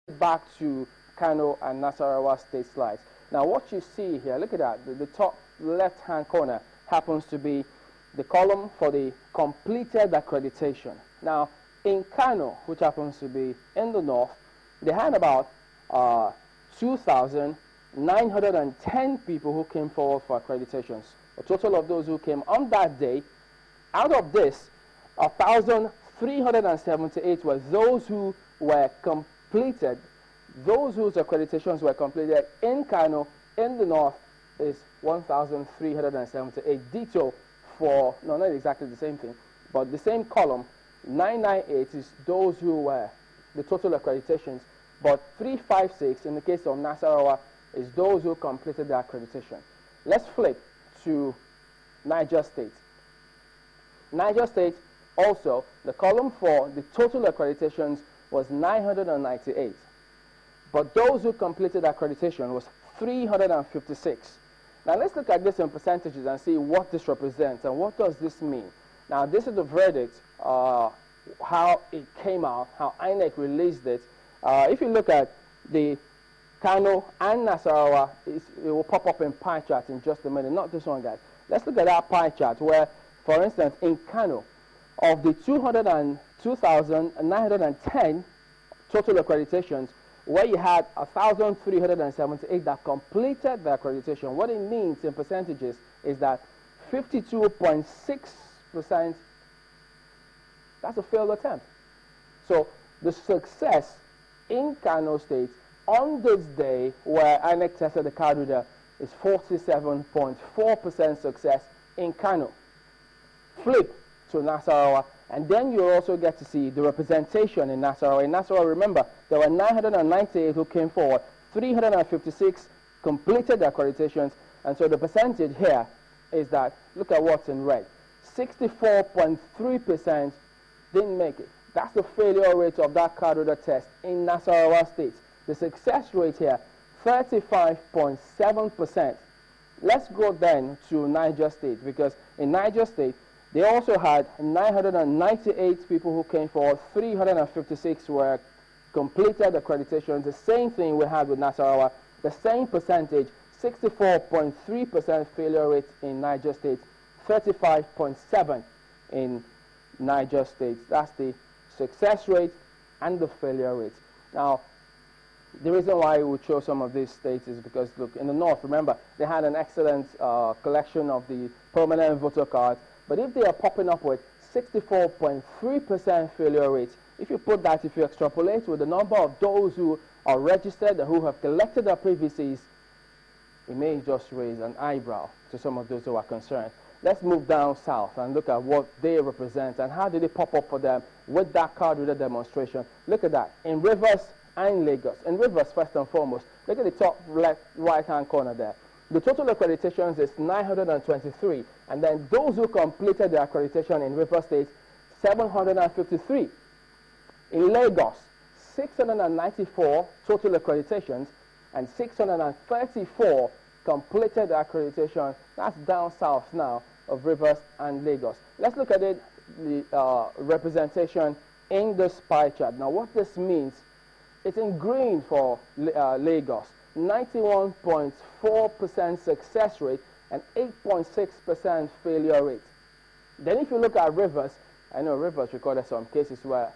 back to Kano and Nasarawa state slides. Now what you see here, look at that, the top left-hand corner happens to be the column for the completed accreditation. Now in Kano, which happens to be in the north, they had about 2,910 people who came forward for accreditations. A total of those who came on that day. Out of this, 1,378 were those who were completed. Those whose accreditations were completed in Kano, in the north, is 1,378. Detail for, no, not exactly the same thing, but the same column, 998 is those who were the total accreditations, but 356 in the case of Nasarawa is those who completed the accreditation. Let's flip to Niger State. Niger State also, the column for the total accreditations was 998, but those who completed accreditation was 356. Now let's look at this in percentages and see what this represents and what does this mean. Now this is the verdict, how it came out, how INEC released it. If you look at the Kano and Nasarawa, it will pop up in pie chart in just a minute. Not this one, guys. Let's look at that pie chart where, for instance, in Kano, of the 202,910 total accreditations, where you had 1,378 that completed the accreditation, what it means in percentages is that 52.6%, that's a failed attempt. So the success in Kano State on this day where INEC tested the card reader is 47.4% success in Kano. Flip to Nasarawa, and then you'll also get to see the representation in Nasarawa. In Nasarawa, remember, there were 998 who came forward, 356 completed the accreditations, and so the percentage here is that, look at what's in red, 64.3% didn't make it. That's the failure rate of that card reader test in Nasarawa State. The success rate here, 35.7%. Let's go then to Niger State, because in Niger State, they also had 998 people who came forward, 356 were completed accreditations. The same thing we had with Nasarawa, the same percentage, 64.3% failure rate in Niger State, 35.7% in Niger State. That's the success rate and the failure rate. Now, the reason why we chose some of these states is because, look, in the north, remember, they had an excellent collection of the permanent voter cards, but if they are popping up with 64.3% failure rate, if you put that, if you extrapolate with the number of those who are registered and who have collected their PVCs, it may just raise an eyebrow to some of those who are concerned. Let's move down south and look at what they represent and how did they pop up for them with that card reader demonstration. Look at that. In Rivers and Lagos. In Rivers, first and foremost, look at the top left, right-hand corner there. The total accreditations is 923, and then those who completed the accreditation in Rivers State, 753. In Lagos, 694 total accreditations, and 634 completed the accreditation. That's down south now of Rivers and Lagos. Let's look at it, the representation in this pie chart. Now what this means, it's in green for Lagos, 91.4% success rate and 8.6% failure rate. Then if you look at Rivers, I know Rivers recorded some cases where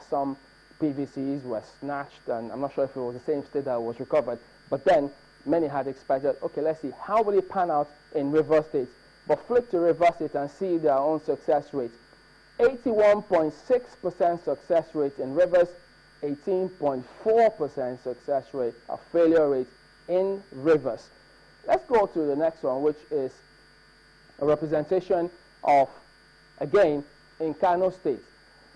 some PVCs were snatched, and I'm not sure if it was the same state that was recovered, but then many had expected, okay, let's see, how will it pan out in Rivers State? But flip to Rivers State and see their own success rate. 81.6% success rate in Rivers, 18.4% success rate, a failure rate in Rivers. Let's go to the next one, which is a representation of, again, in Kano State.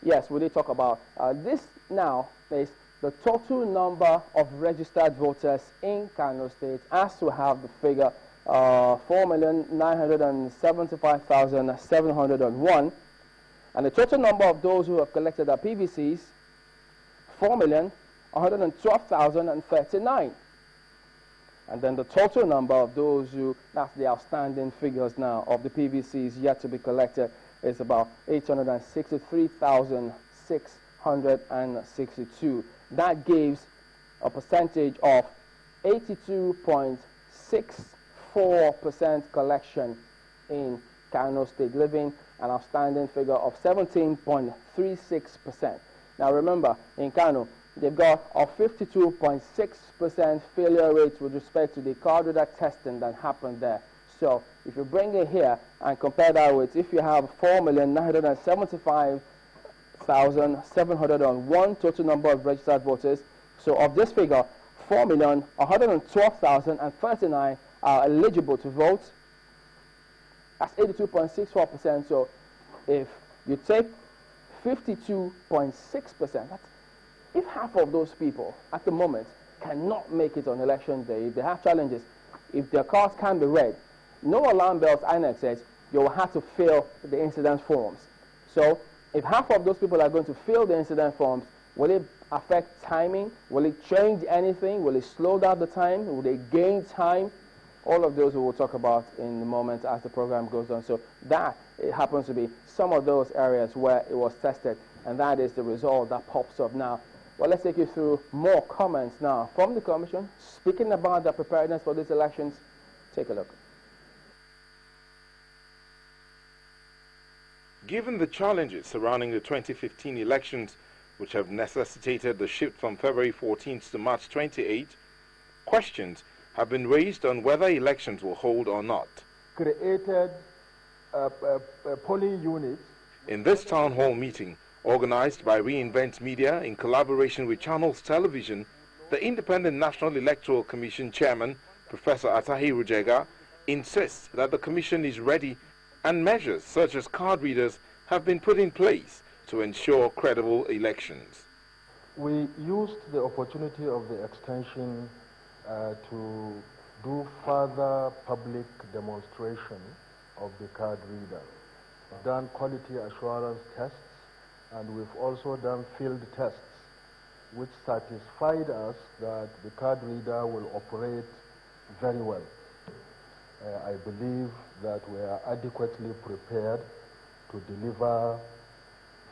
Yes, we did talk about this now is the total number of registered voters in Kano State, as we have the figure 4,975,701, and the total number of those who have collected their PVCs, 4,112,039. And then the total number of those who, that's the outstanding figures now, of the PVCs yet to be collected is about 863,662. That gives a percentage of 82.64% collection in Kano State, leaving an outstanding figure of 17.36%. Now remember, in Kano, they've got a 52.6% failure rate with respect to the card reader testing that happened there. So if you bring it here and compare that with, if you have 4,975,701 total number of registered voters, so of this figure, 4,112,039 are eligible to vote. That's 82.64%. So if you take 52.6%, that's if half of those people at the moment cannot make it on election day, if they have challenges, if their cards can't be read, no alarm bells, INEC says, you will have to fill the incident forms. So if half of those people are going to fill the incident forms, will it affect timing? Will it change anything? Will it slow down the time? Will they gain time? All of those we will talk about in a moment as the program goes on. So that it happens to be some of those areas where it was tested, and that is the result that pops up now. Well, let's take you through more comments now from the Commission, speaking about the preparedness for these elections. Take a look. Given the challenges surrounding the 2015 elections, which have necessitated the shift from February 14th to March 28th, questions have been raised on whether elections will hold or not. Created polling units. In this town hall meeting, organized by Reinvent Media in collaboration with Channels Television, the Independent National Electoral Commission Chairman, Professor Atahiru Jega, insists that the Commission is ready and measures such as card readers have been put in place to ensure credible elections. We used the opportunity of the extension to do further public demonstration of the card reader. We've done quality assurance tests, and we've also done field tests, which satisfied us that the card reader will operate very well. I believe that we are adequately prepared to deliver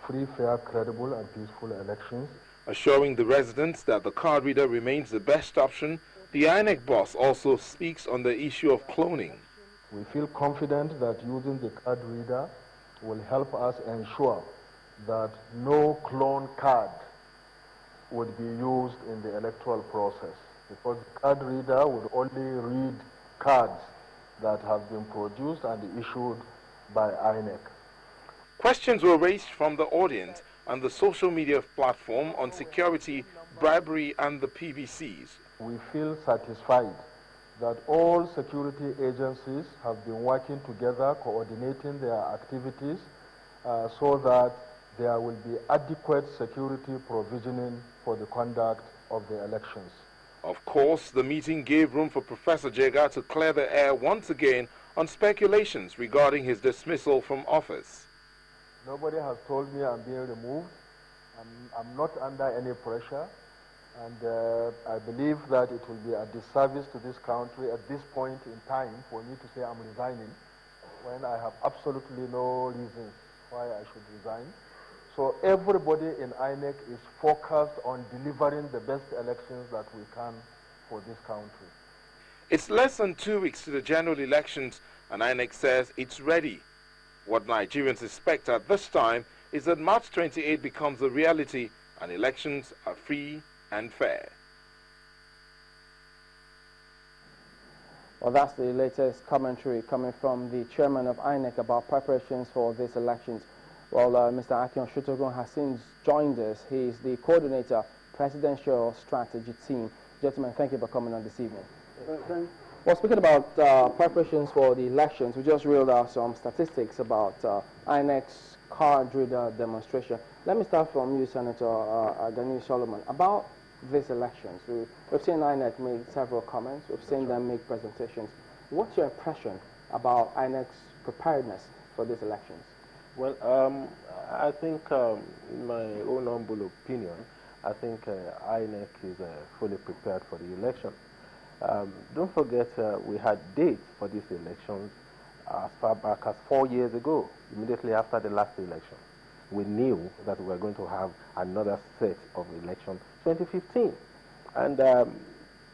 free, fair, credible, and peaceful elections. Assuring the residents that the card reader remains the best option, the INEC boss also speaks on the issue of cloning. We feel confident that using the card reader will help us ensure that no clone card would be used in the electoral process, because the card reader would only read cards that have been produced and issued by INEC. Questions were raised from the audience and the social media platform on security, bribery, and the PVCs. We feel satisfied that all security agencies have been working together, coordinating their activities so that there will be adequate security provisioning for the conduct of the elections. Of course, the meeting gave room for Professor Jega to clear the air once again on speculations regarding his dismissal from office. Nobody has told me I'm being removed. I'm not under any pressure, and I believe that it will be a disservice to this country at this point in time for me to say I'm resigning when I have absolutely no reasons why I should resign. So everybody in INEC is focused on delivering the best elections that we can for this country. It's less than 2 weeks to the general elections, and INEC says it's ready. What Nigerians expect at this time is that March 28 becomes a reality and elections are free and fair. Well, that's the latest commentary coming from the chairman of INEC about preparations for these elections. Well, Mr. Akion Shutogun has since joined us. He is the coordinator, presidential strategy team. Gentlemen, thank you for coming on this evening. Well, speaking about preparations for the elections, we just reeled out some statistics about INEC's card reader demonstration. Let me start from you, Senator Agani Solomon. About these elections, we've seen INEC make several comments. We've seen them make presentations. What's your impression about INEC's preparedness for these elections? Well, I think, in my own humble opinion, I think INEC is fully prepared for the election. Don't forget, we had dates for these elections as far back as 4 years ago, immediately after the last election. We knew that we were going to have another set of elections 2015. And